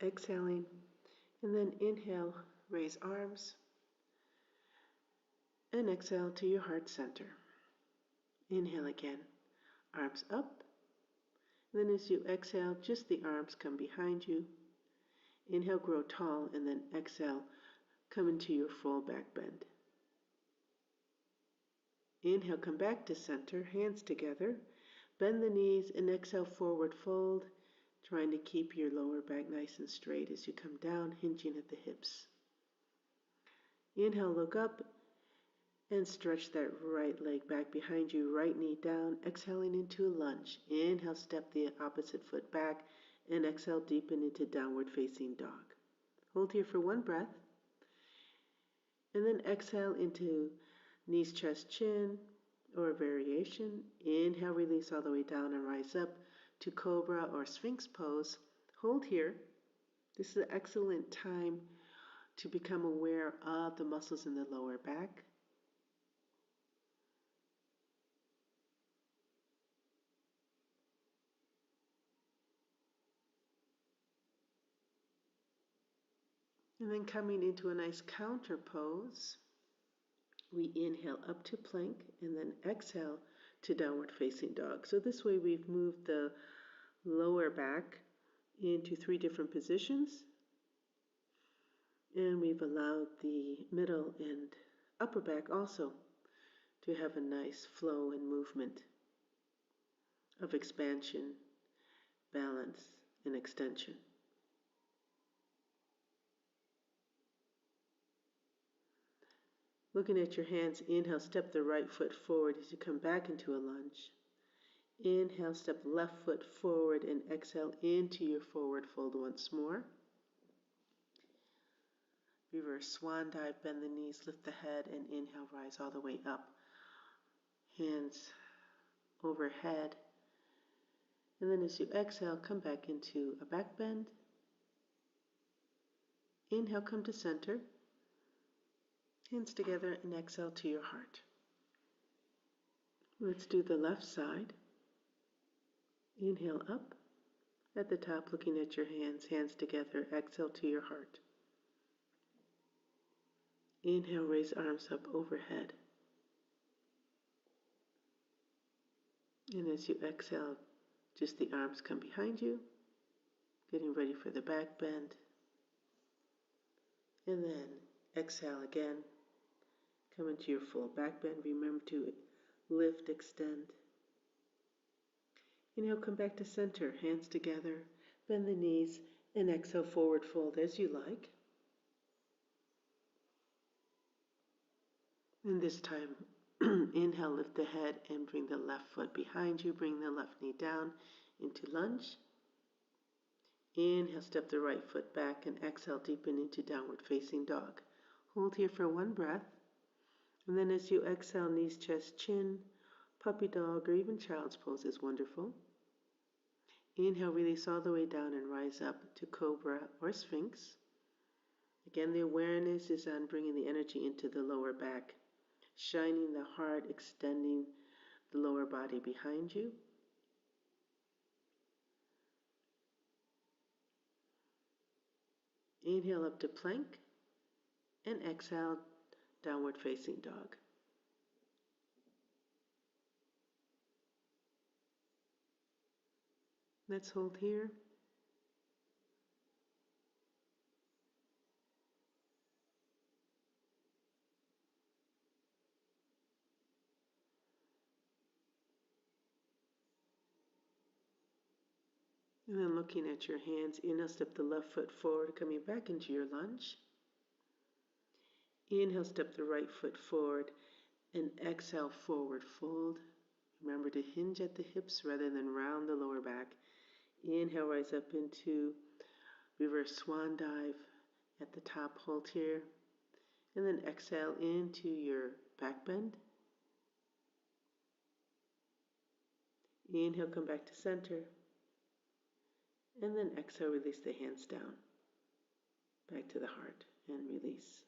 exhaling, and then inhale, raise arms, and exhale to your heart center. Inhale again, arms up. Then as you exhale, just the arms come behind you. Inhale, grow tall, and then exhale, come into your full back bend. Inhale, come back to center, hands together. Bend the knees and exhale, forward fold, trying to keep your lower back nice and straight as you come down, hinging at the hips. Inhale, look up and stretch that right leg back behind you, right knee down, exhaling into a lunge. Inhale, step the opposite foot back, and exhale, deepen into downward facing dog. Hold here for one breath, and then exhale into knees, chest, chin, or a variation. Inhale, release all the way down and rise up to cobra or sphinx pose. Hold here. This is an excellent time to become aware of the muscles in the lower back. And then coming into a nice counter pose, we inhale up to plank and then exhale to downward facing dog. So this way we've moved the lower back into 3 different positions, and we've allowed the middle and upper back also to have a nice flow and movement of expansion, balance, and extension. Looking at your hands, inhale, step the right foot forward as you come back into a lunge. Inhale, step left foot forward and exhale into your forward fold once more. Reverse swan dive, bend the knees, lift the head, and inhale, rise all the way up. Hands overhead. And then as you exhale, come back into a back bend. Inhale, come to center. Hands together and exhale to your heart. Let's do the left side. Inhale up. At the top, looking at your hands, hands together, exhale to your heart. Inhale, raise arms up overhead. And as you exhale, just the arms come behind you, getting ready for the back bend. And then exhale again. Come into your full back bend. Remember to lift, extend. Inhale, come back to center, hands together, bend the knees, and exhale, forward fold as you like. And this time, inhale, lift the head and bring the left foot behind you. Bring the left knee down into lunge. Inhale, step the right foot back and exhale, deepen into downward facing dog. Hold here for one breath. And then as you exhale, knees, chest, chin, puppy dog, or even child's pose is wonderful. Inhale, release all the way down and rise up to cobra or sphinx. Again, the awareness is on bringing the energy into the lower back, shining the heart, extending the lower body behind you. Inhale up to plank and exhale, downward facing dog. Let's hold here. And then looking at your hands, inhale, step the left foot forward, coming back into your lunge. Inhale, step the right foot forward, and exhale, forward fold. Remember to hinge at the hips rather than round the lower back. Inhale, rise up into reverse swan dive. At the top, hold here. And then exhale into your back bend. Inhale, come back to center. And then exhale, release the hands down. Back to the heart and release.